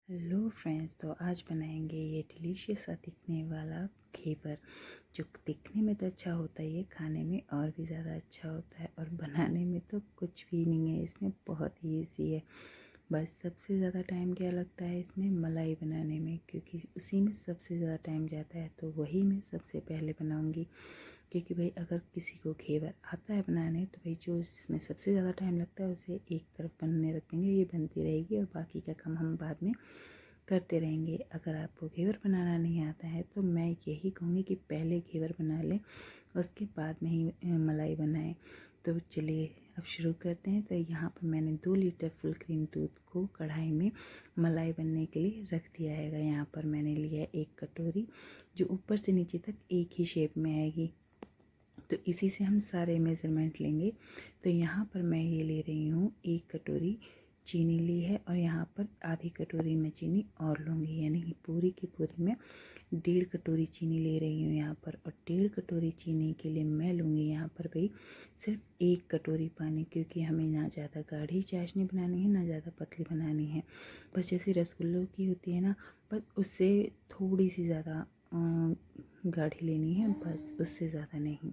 Hello friends, तो आज बनाएंगे ये डिलीशियस सा दिखने वाला घेवर, जो दिखने में तो अच्छा होता है, ये खाने में और भी ज़्यादा अच्छा होता है और बनाने में तो कुछ भी नहीं है। इसमें बहुत ही ईजी है। बस सबसे ज़्यादा टाइम क्या लगता है इसमें मलाई बनाने में, क्योंकि उसी में सबसे ज़्यादा टाइम जाता है, तो वही मैं सबसे पहले बनाऊंगी। क्योंकि भाई अगर किसी को घेवर आता है बनाने, तो भाई जो इसमें सबसे ज़्यादा टाइम लगता है उसे एक तरफ बनने रख देंगे, ये बनती रहेगी और बाकी का काम हम बाद में करते रहेंगे। अगर आपको घेवर बनाना नहीं आता है तो मैं यही कहूँगी कि पहले घेवर बना लें, उसके बाद में ही मलाई बनाएं। तो चलिए अब शुरू करते हैं। तो यहाँ पर मैंने 2 लीटर फुल क्रीम दूध को कढ़ाई में मलाई बनने के लिए रख दिया है। यहाँ पर मैंने लिया है 1 कटोरी, जो ऊपर से नीचे तक एक ही शेप में आएगी, तो इसी से हम सारे मेज़रमेंट लेंगे। तो यहाँ पर मैं ये ले रही हूँ 1 कटोरी चीनी ली है, और यहाँ पर आधी कटोरी मैं चीनी और लूँगी, यानी कि पूरी की पूरी मैं 1.5 कटोरी चीनी ले रही हूँ यहाँ पर। और 1.5 कटोरी चीनी के लिए मैं लूँगी यहाँ पर भाई सिर्फ 1 कटोरी पानी, क्योंकि हमें ना ज़्यादा गाढ़ी चाशनी बनानी है ना ज़्यादा पतली बनानी है। बस जैसे रसगुल्लों की होती है ना, बस उससे थोड़ी सी ज़्यादा गाढ़ी लेनी है, बस उससे ज़्यादा नहीं।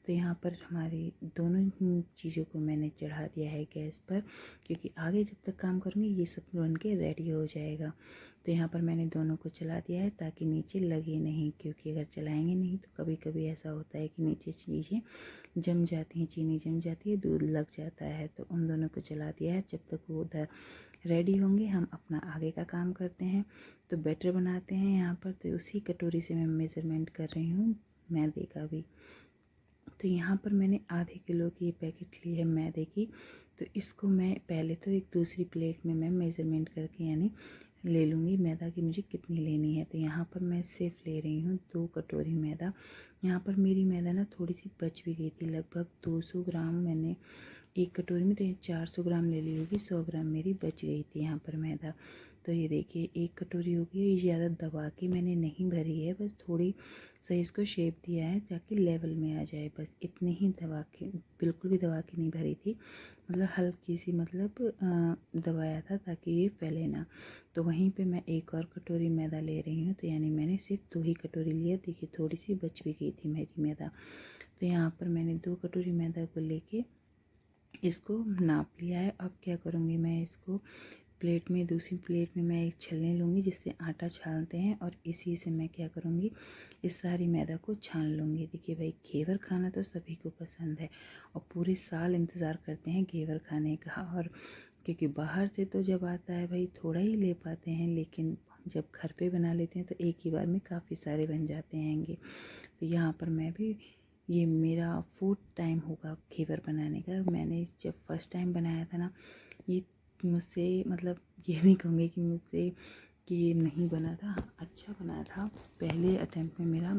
तो यहाँ पर हमारी दोनों चीज़ों को मैंने चढ़ा दिया है गैस पर, क्योंकि आगे जब तक काम करूँगी ये सब बन के रेडी हो जाएगा। तो यहाँ पर मैंने दोनों को चला दिया है ताकि नीचे लगे नहीं, क्योंकि अगर चलाएंगे नहीं तो कभी कभी ऐसा होता है कि नीचे चीज़ें जम जाती हैं, चीनी जम जाती है, दूध लग जाता है। तो उन दोनों को चला दिया है। जब तक वो उधर रेडी होंगे हम अपना आगे का काम करते हैं। तो बैटर बनाते हैं यहाँ पर। तो उसी कटोरी से मैं मेज़रमेंट कर रही हूँ मैदे का भी। तो यहाँ पर मैंने आधे किलो की ये पैकेट ली है मैदे की। तो इसको मैं पहले तो एक दूसरी प्लेट में मैं मेज़रमेंट करके यानी ले लूँगी मैदा की मुझे कितनी लेनी है। तो यहाँ पर मैं सिर्फ ले रही हूँ 2 कटोरी मैदा। यहाँ पर मेरी मैदा ना थोड़ी सी बच भी गई थी, लगभग 200 ग्राम मैंने 1 कटोरी में, तो 400 ग्राम ले ली होगी, 100 ग्राम मेरी बच गई थी यहाँ पर मैदा। तो ये देखिए 1 कटोरी हो गई। ये ज़्यादा दबा के मैंने नहीं भरी है, बस थोड़ी सही इसको शेप दिया है ताकि लेवल में आ जाए, बस इतनी ही दबा के, बिल्कुल भी दबा के नहीं भरी थी, मतलब हल्की सी दबाया था ताकि ये फैले ना। तो वहीं पे मैं 1 और कटोरी मैदा ले रही हूँ। तो यानी मैंने सिर्फ 2 ही कटोरी लिया। देखिए थोड़ी सी बच भी गई थी मेरी मैदा। तो यहाँ पर मैंने 2 कटोरी मैदा को लेके इसको नाप लिया है। अब क्या करूँगी, मैं इसको प्लेट में, दूसरी प्लेट में मैं एक छलनी लूँगी जिससे आटा छानते हैं, और इसी से मैं क्या करूँगी, इस सारी मैदा को छान लूँगी। देखिए भाई घेवर खाना तो सभी को पसंद है और पूरे साल इंतज़ार करते हैं घेवर खाने का। और क्योंकि बाहर से तो जब आता है भाई थोड़ा ही ले पाते हैं, लेकिन जब घर पे बना लेते हैं तो एक ही बार में काफ़ी सारे बन जाते हैंगे। तो यहाँ पर मैं भी, ये मेरा 4th टाइम होगा घेवर बनाने का। मैंने जब फर्स्ट टाइम बनाया था ना, ये मुझसे ये नहीं कहूँगी कि मुझसे कि ये नहीं बना था, अच्छा बना था। पहले अटेम्प्ट में मेरा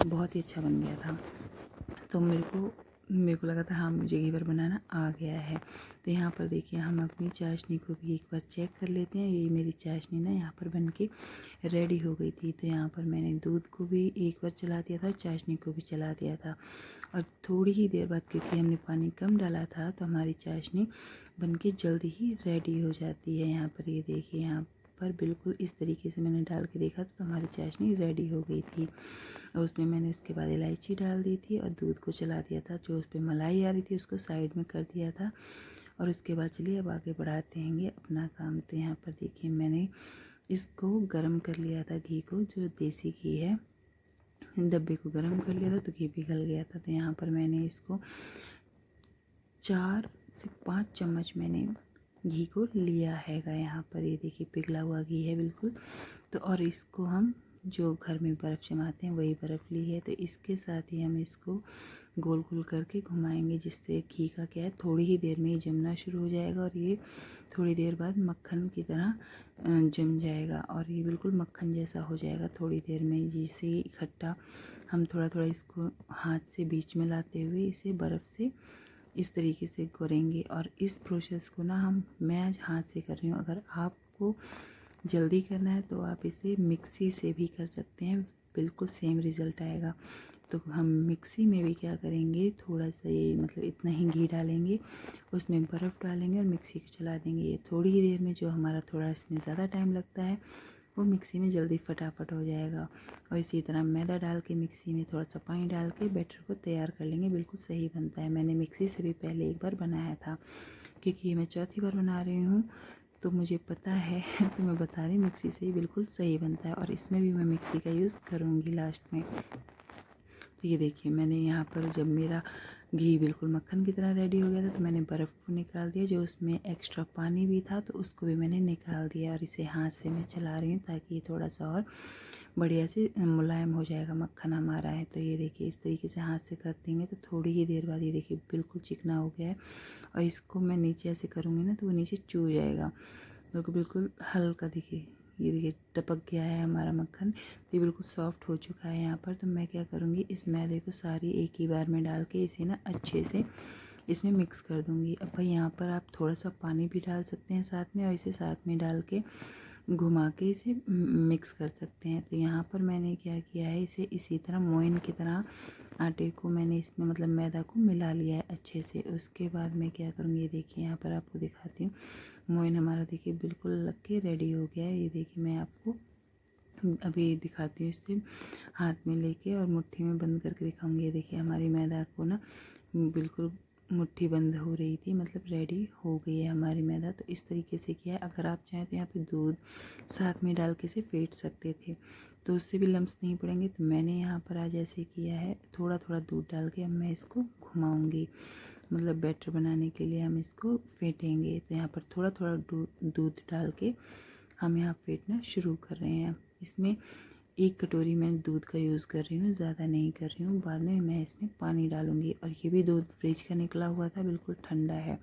बहुत ही अच्छा बन गया था। तो मेरे को लगा था हाँ मुझे घेवर बनाना आ गया है। तो यहाँ पर देखिए हम अपनी चाशनी को भी एक बार चेक कर लेते हैं। ये मेरी चाशनी ना यहाँ पर बन के रेडी हो गई थी। तो यहाँ पर मैंने दूध को भी एक बार चला दिया था, चाशनी को भी चला दिया था, और थोड़ी ही देर बाद, क्योंकि हमने पानी कम डाला था, तो हमारी चाशनी बनके जल्दी ही रेडी हो जाती है। यहाँ पर ये देखिए, यहाँ पर बिल्कुल इस तरीके से मैंने डाल के देखा तो हमारी चाशनी रेडी हो गई थी। और उसमें मैंने उसके बाद इलायची डाल दी थी और दूध को चला दिया था। जो उस पर मलाई आ रही थी उसको साइड में कर दिया था। और उसके बाद चलिए अब आगे बढ़ाते हैं अपना काम। तो यहाँ पर देखिए मैंने इसको गर्म कर लिया था, घी को, जो देसी घी है, डब्बे को गर्म कर लिया था तो घी पिघल गया था। तो यहाँ पर मैंने इसको 4 से 5 चम्मच मैंने घी को लिया हैगा। यहाँ पर ये देखिए पिघला हुआ घी है बिल्कुल। तो और इसको हम जो घर में बर्फ़ जमाते हैं वही बर्फ़ ली है। तो इसके साथ ही हम इसको गोल गोल करके घुमाएंगे, जिससे घी का क्या है, थोड़ी ही देर में ये जमना शुरू हो जाएगा और ये थोड़ी देर बाद मक्खन की तरह जम जाएगा और ये बिल्कुल मक्खन जैसा हो जाएगा थोड़ी देर में। जिसे इकट्ठा हम थोड़ा थोड़ा इसको हाथ से बीच में लाते हुए इसे बर्फ़ से इस तरीके से करेंगे। और इस प्रोसेस को ना मैं आज हाथ से कर रही हूँ। अगर आपको जल्दी करना है तो आप इसे मिक्सी से भी कर सकते हैं, बिल्कुल सेम रिज़ल्ट आएगा। तो हम मिक्सी में भी क्या करेंगे, थोड़ा सा ये मतलब इतना ही घी डालेंगे, उसमें बर्फ़ डालेंगे और मिक्सी को चला देंगे। ये थोड़ी ही देर में जो हमारा थोड़ा इसमें ज़्यादा टाइम लगता है वो मिक्सी में जल्दी फटाफट हो जाएगा। और इसी तरह मैदा डाल के मिक्सी में थोड़ा सा पानी डाल के बैटर को तैयार कर लेंगे, बिल्कुल सही बनता है। मैंने मिक्सी से भी पहले एक बार बनाया था, क्योंकि ये मैं चौथी बार बना रही हूँ तो मुझे पता है तो मैं बता रही हूँ, मिक्सी से ही बिल्कुल सही बनता है। और इसमें भी मैं मिक्सी का यूज़ करूँगी लास्ट में। तो ये देखिए मैंने यहाँ पर जब मेरा घी बिल्कुल मक्खन की तरह रेडी हो गया था तो मैंने बर्फ़ को निकाल दिया, जो उसमें एक्स्ट्रा पानी भी था तो उसको भी मैंने निकाल दिया। और इसे हाथ से मैं चला रही हूँ ताकि ये थोड़ा सा और बढ़िया से मुलायम हो जाएगा मक्खन हमारा है। तो ये देखिए इस तरीके से हाथ से कर देंगे तो थोड़ी ही देर बाद ये देखिए बिल्कुल चिकना हो गया है। और इसको मैं नीचे ऐसे करूँगी ना तो वो नीचे चू जाएगा, बिल्कुल बिल्कुल हल्का। देखिए ये देखिए टपक गया है हमारा मक्खन, तो ये बिल्कुल सॉफ्ट हो चुका है यहाँ पर। तो मैं क्या करूँगी, इस मैदे को सारी एक ही बार में डाल के इसे ना अच्छे से इसमें मिक्स कर दूँगी। अब भाई यहाँ पर आप थोड़ा सा पानी भी डाल सकते हैं साथ में, और इसे साथ में डाल के घुमा के इसे मिक्स कर सकते हैं। तो यहाँ पर मैंने क्या किया है, इसे इसी तरह मोइन की तरह आटे को मैंने इसमें मतलब मैदा को मिला लिया है अच्छे से। उसके बाद मैं क्या करूँगी, ये देखिए यहाँ पर आपको दिखाती हूँ। मोइन हमारा देखिए बिल्कुल लग के रेडी हो गया है। ये देखिए मैं आपको अभी दिखाती हूँ, इसे हाथ में लेके और मुट्ठी में बंद करके दिखाऊंगी। ये देखिए हमारी मैदा को ना बिल्कुल मुट्ठी बंद हो रही थी, मतलब रेडी हो गई है हमारी मैदा। तो इस तरीके से किया है। अगर आप चाहें तो यहाँ पे दूध साथ में डाल के इसे फेंट सकते थे, तो उससे भी लम्स नहीं पड़ेंगे। तो मैंने यहाँ पर आज ऐसे किया है, थोड़ा थोड़ा दूध डाल के अब मैं इसको घुमाऊँगी, मतलब बैटर बनाने के लिए हम इसको फेंटेंगे। तो यहाँ पर थोड़ा थोड़ा दूध डाल के हम यहाँ फेंटना शुरू कर रहे हैं। इसमें 1 कटोरी मैं दूध का यूज़ कर रही हूँ, ज़्यादा नहीं कर रही हूँ। बाद में मैं इसमें पानी डालूँगी। और ये भी दूध फ्रिज का निकला हुआ था, बिल्कुल ठंडा है।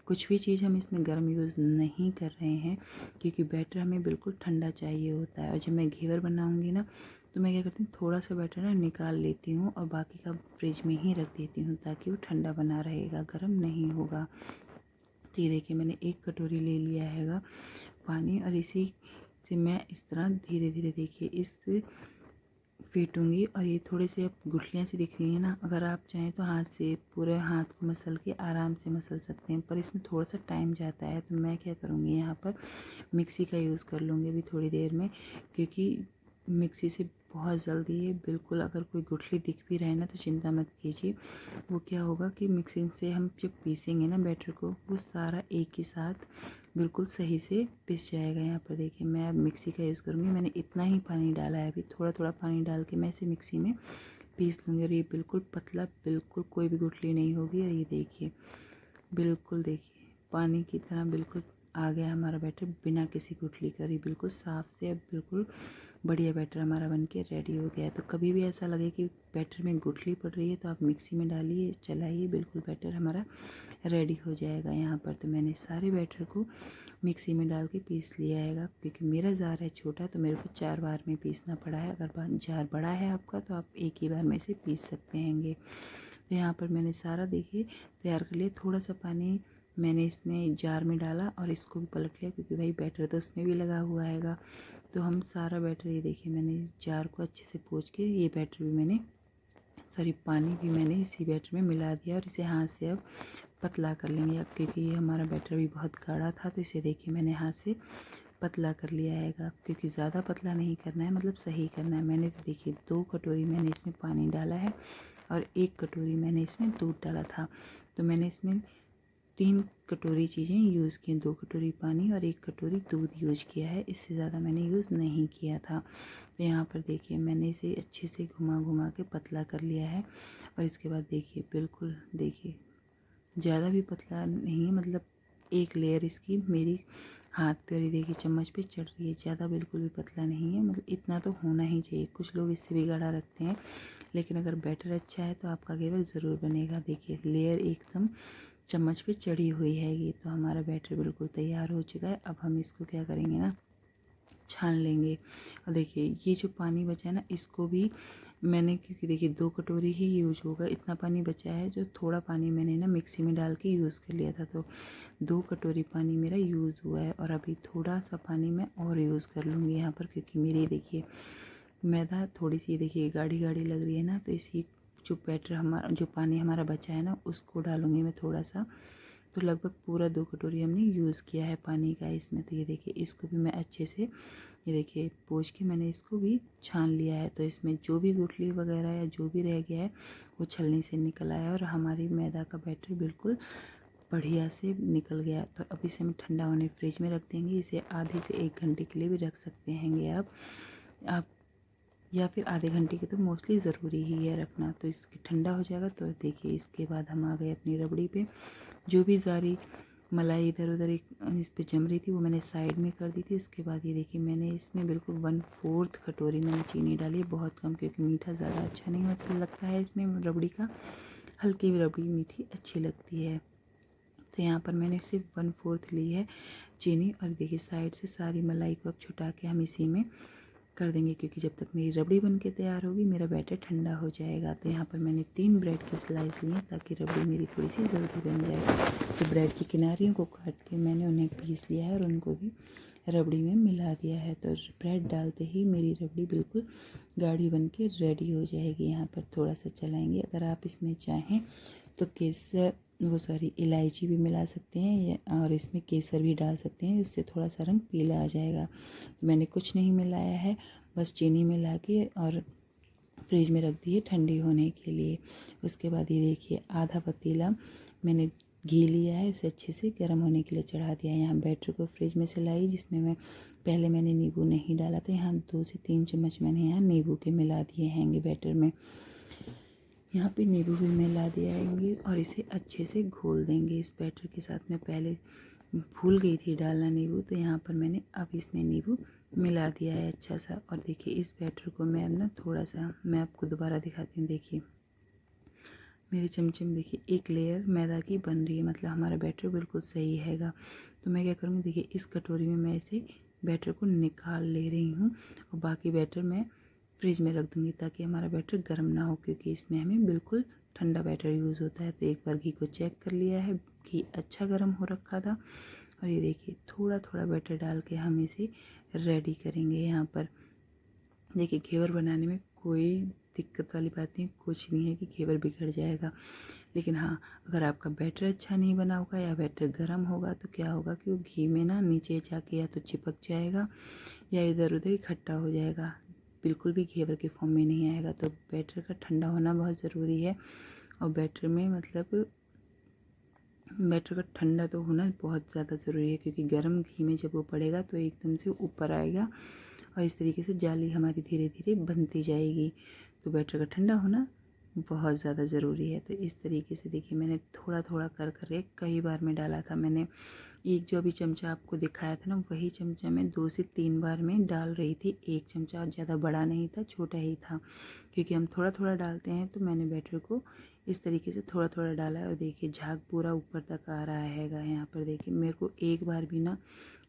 कुछ भी चीज़ हम इसमें गर्म यूज़ नहीं कर रहे हैं, क्योंकि बैटर हमें बिल्कुल ठंडा चाहिए होता है। और जब मैं घेवर बनाऊँगी ना तो मैं क्या करती हूँ, थोड़ा सा बैटर ना निकाल लेती हूँ और बाकी का फ्रिज में ही रख देती हूँ, ताकि वो ठंडा बना रहेगा, गर्म नहीं होगा। तो ये देखिए मैंने 1 कटोरी ले लिया हैगा पानी, और इसी से मैं इस तरह धीरे धीरे देखिए इस फेंटूँगी। और ये थोड़े से अब गुठलियाँ सी दिख रही हैं ना, अगर आप चाहें तो हाथ से पूरे हाथ को मसल के आराम से मसल सकते हैं, पर इसमें थोड़ा सा टाइम जाता है। तो मैं क्या करूँगी, यहाँ पर मिक्सी का यूज़ कर लूँगी अभी थोड़ी देर में, क्योंकि मिक्सी से बहुत जल्दी है बिल्कुल। अगर कोई गुठली दिख भी रहे ना तो चिंता मत कीजिए, वो क्या होगा कि मिक्सिंग से हम जब पीसेंगे ना बैटर को, वो सारा एक ही साथ बिल्कुल सही से पिस जाएगा। यहाँ पर देखिए मैं अब मिक्सी का यूज़ करूँगी। मैंने इतना ही पानी डाला है, अभी थोड़ा थोड़ा पानी डाल के मैं इसे मिक्सी में पीस लूँगी। और ये बिल्कुल पतला, बिल्कुल कोई भी गुठली नहीं होगी। और ये देखिए बिल्कुल देखिए पानी की तरह बिल्कुल आ गया हमारा बैटर, बिना किसी गुठली करे, बिल्कुल साफ़ से। अब बिल्कुल बढ़िया बैटर हमारा बनके रेडी हो गया है। तो कभी भी ऐसा लगे कि बैटर में गुठली पड़ रही है तो आप मिक्सी में डालिए, चलाइए, बिल्कुल बैटर हमारा रेडी हो जाएगा। यहाँ पर तो मैंने सारे बैटर को मिक्सी में डाल के पीस लिया है, क्योंकि मेरा जार है छोटा तो मेरे को 4 बार में पीसना पड़ा है। अगर जार बड़ा है आपका तो आप एक ही बार में इसे पीस सकते हैंगे। तो यहाँ पर मैंने सारा देखिए तैयार कर लिया। थोड़ा सा पानी मैंने इसमें जार में डाला और इसको भी पलट लिया, क्योंकि भाई बैटर तो उसमें भी लगा हुआ हैगा। तो हम सारा बैटर, ये देखिए मैंने जार को अच्छे से पोंछ के ये बैटर भी मैंने पानी भी मैंने इसी बैटर में मिला दिया। और इसे हाथ से अब पतला कर लेंगे, अब क्योंकि ये हमारा बैटर भी बहुत गाढ़ा था। तो इसे देखिए मैंने हाथ से पतला कर लिया हैगा, क्योंकि ज़्यादा पतला नहीं करना है, मतलब सही करना है। मैंने तो देखिए 2 कटोरी मैंने इसमें पानी डाला है और 1 कटोरी मैंने इसमें दूध डाला था। तो मैंने इसमें 3 कटोरी चीज़ें यूज़ की, 2 कटोरी पानी और 1 कटोरी दूध यूज़ किया है, इससे ज़्यादा मैंने यूज़ नहीं किया था। तो यहाँ पर देखिए मैंने इसे अच्छे से घुमा घुमा के पतला कर लिया है। और इसके बाद देखिए बिल्कुल देखिए ज़्यादा भी पतला नहीं है, मतलब एक लेयर इसकी मेरी हाथ पे और ये देखिए चम्मच पे चढ़ रही है, ज़्यादा बिल्कुल भी पतला नहीं है, मतलब इतना तो होना ही चाहिए। कुछ लोग इससे भी गाढ़ा रखते हैं, लेकिन अगर बैटर अच्छा है तो आपका घेवर ज़रूर बनेगा। देखिए लेयर एकदम चम्मच पे चढ़ी हुई है। ये तो हमारा बैटर बिल्कुल तैयार हो चुका है। अब हम इसको क्या करेंगे ना, छान लेंगे। और देखिए ये जो पानी बचा है ना, इसको भी मैंने, क्योंकि देखिए 2 कटोरी ही यूज होगा, इतना पानी बचा है, जो थोड़ा पानी मैंने ना मिक्सी में डाल के यूज़ कर लिया था। तो 2 कटोरी पानी मेरा यूज़ हुआ है। और अभी थोड़ा सा पानी मैं और यूज़ कर लूँगी यहाँ पर, क्योंकि मेरी देखिए मैदा थोड़ी सी देखिए गाढ़ी गाढ़ी लग रही है ना, तो इसी जो बैटर हमारा, जो पानी हमारा बचा है ना, उसको डालूँगी मैं थोड़ा सा। तो लगभग पूरा 2 कटोरी हमने यूज़ किया है पानी का इसमें। तो ये देखिए इसको भी मैं अच्छे से, ये देखिए पोंछ के मैंने इसको भी छान लिया है। तो इसमें जो भी गुठली वगैरह या जो भी रह गया है वो छलनी से निकल आया और हमारी मैदा का बैटर बिल्कुल बढ़िया से निकल गया। तो अब इसे हम ठंडा होने फ्रिज में रख देंगे। इसे आधे से 1 घंटे के लिए भी रख सकते हैंगे आप या फिर आधे घंटे की तो मोस्टली ज़रूरी ही है रखना। तो इसके ठंडा हो जाएगा। तो देखिए इसके बाद हम आ गए अपनी रबड़ी पे। जो भी सारी मलाई इधर उधर इस पे जम रही थी वो मैंने साइड में कर दी थी। उसके बाद ये देखिए मैंने इसमें बिल्कुल 1/4 कटोरी मैंने चीनी डाली है, बहुत कम, क्योंकि मीठा ज़्यादा अच्छा नहीं होता लगता है इसमें रबड़ी का, हल्की भी रबड़ी मीठी अच्छी लगती है। तो यहाँ पर मैंने सिर्फ 1/4 ली है चीनी। और देखिए साइड से सारी मलाई को अब छुटा के हम इसी में कर देंगे, क्योंकि जब तक मेरी रबड़ी बन के तैयार होगी मेरा बैटर ठंडा हो जाएगा। तो यहाँ पर मैंने 3 ब्रेड की स्लाइस ली है ताकि रबड़ी मेरी थोड़ी सी जल्दी बन जाए। तो ब्रेड की किनारियों को काट के मैंने उन्हें पीस लिया है और उनको भी रबड़ी में मिला दिया है। तो ब्रेड डालते ही मेरी रबड़ी बिल्कुल गाढ़ी बन के रेडी हो जाएगी। यहाँ पर थोड़ा सा चलाएंगे। अगर आप इसमें चाहें तो इलायची भी मिला सकते हैं और इसमें केसर भी डाल सकते हैं, उससे थोड़ा सा रंग पीला आ जाएगा। तो मैंने कुछ नहीं मिलाया है, बस चीनी मिला के और फ्रिज में रख दी है ठंडी होने के लिए। उसके बाद ये देखिए आधा पतीला मैंने घी लिया है, उसे अच्छे से गर्म होने के लिए चढ़ा दिया है। यहाँ बैटर को फ्रिज में से लाई, जिसमें मैंने नींबू नहीं डाला था। यहाँ 2 से 3 चम्मच मैंने यहाँ नींबू के मिला दिए हैंगे बैटर में। यहाँ पे नींबू भी मिला दिएंगे और इसे अच्छे से घोल देंगे इस बैटर के साथ। मैं पहले भूल गई थी डालना नींबू, तो यहाँ पर मैंने अब इसमें नींबू मिला दिया है अच्छा सा। और देखिए इस बैटर को मैं अब ना थोड़ा सा, मैं आपको दोबारा दिखाती हूँ। देखिए मेरे चमचे में देखिए एक लेयर मैदा की बन रही है, मतलब हमारा बैटर बिल्कुल सही हैगा। तो मैं क्या करूँगी, देखिए इस कटोरी में मैं इसे बैटर को निकाल ले रही हूँ और बाकी बैटर मैं फ्रिज में रख दूँगी ताकि हमारा बैटर गर्म ना हो, क्योंकि इसमें हमें बिल्कुल ठंडा बैटर यूज़ होता है। तो एक बार घी को चेक कर लिया है, घी अच्छा गर्म हो रखा था। और ये देखिए थोड़ा थोड़ा बैटर डाल के हम इसे रेडी करेंगे। यहाँ पर देखिए घेवर बनाने में कोई दिक्कत वाली बात नहीं, कुछ नहीं है कि घेवर बिगड़ जाएगा। लेकिन हाँ, अगर आपका बैटर अच्छा नहीं बना होगा या बैटर गर्म होगा तो क्या होगा कि वो घी में ना नीचे जाके या तो चिपक जाएगा या इधर उधर इकट्ठा हो जाएगा, बिल्कुल भी घेवर के फॉर्म में नहीं आएगा। तो बैटर का ठंडा होना बहुत ज़रूरी है। और बैटर में मतलब बैटर का ठंडा तो होना बहुत ज़्यादा ज़रूरी है, क्योंकि गर्म घी में जब वो पड़ेगा तो एकदम से ऊपर आएगा और इस तरीके से जाली हमारी धीरे धीरे बनती जाएगी। तो बैटर का ठंडा होना बहुत ज़्यादा ज़रूरी है। तो इस तरीके से देखिए मैंने थोड़ा थोड़ा कर कर कई बार में डाला था। मैंने एक जो अभी चमचा आपको दिखाया था ना, वही चमचा मैं 2 से 3 बार में डाल रही थी। एक चमचा और ज़्यादा बड़ा नहीं था, छोटा ही था, क्योंकि हम थोड़ा थोड़ा डालते हैं। तो मैंने बैटर को इस तरीके से थोड़ा थोड़ा डाला है और देखिए झाग पूरा ऊपर तक आ रहा हैगा। यहाँ पर देखिए मेरे को एक बार भी ना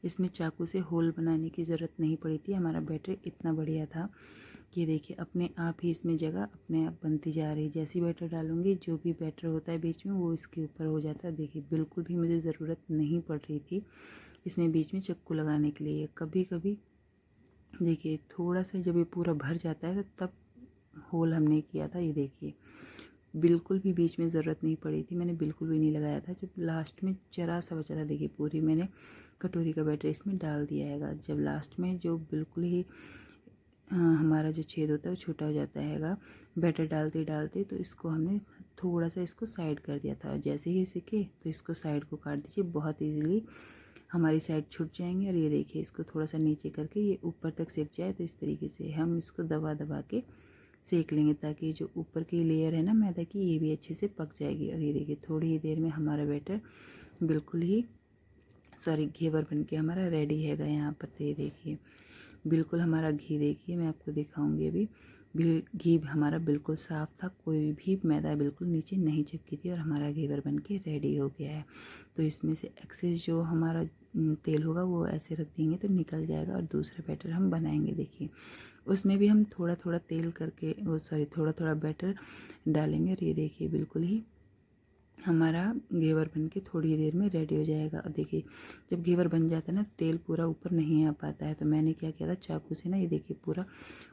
इसमें चाकू से होल बनाने की ज़रूरत नहीं पड़ी थी। हमारा बैटर इतना बढ़िया था कि देखिए अपने आप ही इसमें जगह अपने आप बनती जा रही। जैसी बैटर डालूंगी जो भी बैटर होता है बीच में वो इसके ऊपर हो जाता है। देखिए बिल्कुल भी मुझे ज़रूरत नहीं पड़ रही थी इसमें बीच में चक्कू लगाने के लिए। कभी कभी देखिए थोड़ा सा जब ये पूरा भर जाता है तो तब होल हमने किया था। ये देखिए बिल्कुल भी बीच में ज़रूरत नहीं पड़ी थी, मैंने बिल्कुल भी नहीं लगाया था। जब लास्ट में जरा सा बचा था, देखिए पूरी मैंने कटोरी का बैटर इसमें डाल दिया हैगा। जब लास्ट में जो बिल्कुल ही हमारा जो छेद होता है वो छोटा हो जाता हैगा बैटर डालते डालते, तो इसको हमने थोड़ा सा इसको साइड कर दिया था। जैसे ही सीखे तो इसको साइड को काट दीजिए, बहुत ईजीली हमारी साइड छूट जाएंगे। और ये देखिए इसको थोड़ा सा नीचे करके ये ऊपर तक सेक जाए। तो इस तरीके से हम इसको दबा दबा के सेक लेंगे ताकि जो ऊपर की लेयर है ना मैदा की, ये भी अच्छे से पक जाएगी। और ये देखिए थोड़ी ही देर में हमारा बैटर बिल्कुल ही घेवर बन के हमारा रेडी हैगा यहाँ पर। तो ये देखिए बिल्कुल हमारा घी, देखिए मैं आपको दिखाऊंगी अभी, घी हमारा बिल्कुल साफ़ था, कोई भी मैदा बिल्कुल नीचे नहीं चिपकी थी और हमारा घेवर बन के रेडी हो गया है। तो इसमें से एक्सेस जो हमारा तेल होगा वो ऐसे रख देंगे तो निकल जाएगा और दूसरा बैटर हम बनाएंगे। देखिए उसमें भी हम थोड़ा थोड़ा तेल करके थोड़ा थोड़ा बैटर डालेंगे। और ये देखिए बिल्कुल ही हमारा घेवर बन के थोड़ी देर में रेडी हो जाएगा। और देखिए जब घेवर बन जाता है ना, तेल पूरा ऊपर नहीं आ पाता है, तो मैंने क्या किया था, चाकू से ना ये देखिए पूरा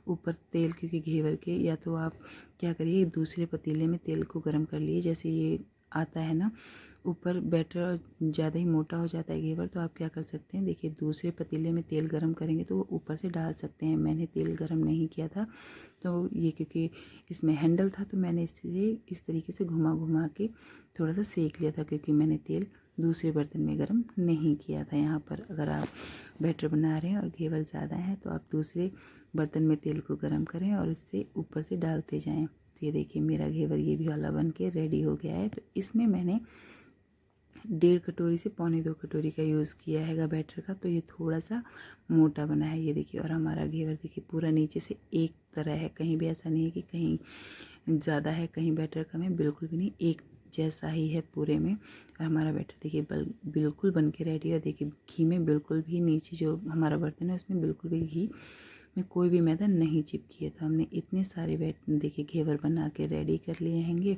ऊपर तेल, क्योंकि घेवर के, या तो आप क्या करिए दूसरे पतीले में तेल को गर्म कर लिए, जैसे ये आता है ना ऊपर बैटर ज़्यादा ही मोटा हो जाता है घेवर, तो आप क्या कर सकते हैं, देखिए दूसरे पतीले में तेल गरम करेंगे तो वो ऊपर से डाल सकते हैं। मैंने तेल गरम नहीं किया था, तो ये क्योंकि इसमें हैंडल था तो मैंने इसे इस तरीके से घुमा घुमा के थोड़ा सा सेक लिया था, क्योंकि मैंने तेल दूसरे बर्तन में गरम नहीं किया था। यहाँ पर अगर आप बैटर बना रहे हैं और घेवर ज़्यादा है तो आप दूसरे बर्तन में तेल को गरम करें और इससे ऊपर से डालते जाएं। तो ये देखिए मेरा घेवर ये भी वाला बन के रेडी हो गया है। तो इसमें मैंने 1.5 कटोरी से 1.25 कटोरी का यूज़ किया हैगा बैटर का, तो ये थोड़ा सा मोटा बना है ये देखिए। और हमारा घेवर देखिए पूरा नीचे से एक तरह है, कहीं भी ऐसा नहीं है कि कहीं ज़्यादा है कहीं बैटर कम है, बिल्कुल भी नहीं, एक जैसा ही है पूरे में। और हमारा बैटर देखिए बिल्कुल बन के रेडी है। देखिए घी में बिल्कुल भी नीचे जो हमारा बर्तन है उसमें बिल्कुल भी घी में कोई भी मैदा नहीं चिपकी है। तो हमने इतने सारे देखिए घेवर बना के रेडी कर लिए हैंगे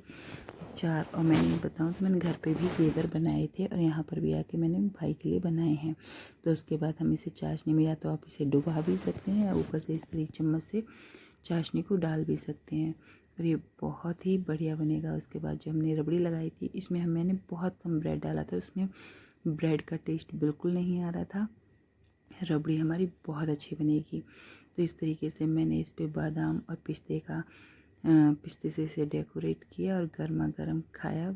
4। और मैंने बताऊँ तो मैंने घर पे भी घेवर बनाए थे और यहाँ पर भी आके मैंने भाई के लिए बनाए हैं। तो उसके बाद हम इसे चाशनी में, या तो आप इसे डुबा भी सकते हैं या ऊपर से इस तरीके चम्मच से चाशनी को डाल भी सकते हैं, और ये बहुत ही बढ़िया बनेगा। उसके बाद जो हमने रबड़ी लगाई थी इसमें मैंने बहुत कम ब्रेड डाला था, उसमें ब्रेड का टेस्ट बिल्कुल नहीं आ रहा था। रबड़ी हमारी बहुत अच्छी बनेगी। तो इस तरीके से मैंने इस पे बादाम और पिस्ते से इसे डेकोरेट किया और गर्मा गर्म खाया।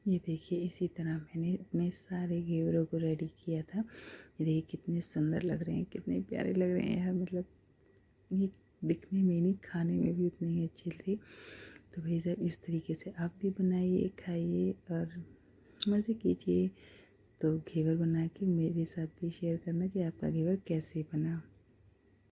ये देखिए इसी तरह मैंने अपने सारे घेवरों को रेडी किया था। ये देखिए कितने सुंदर लग रहे हैं, कितने प्यारे लग रहे हैं यार, मतलब ये दिखने में नहीं खाने में भी उतने ही अच्छे थे। तो भाई साहब इस तरीके से आप भी बनाइए, खाइए और मज़े कीजिए। तो घेवर बना के मेरे साथ भी शेयर करना कि आपका घेवर कैसे बना।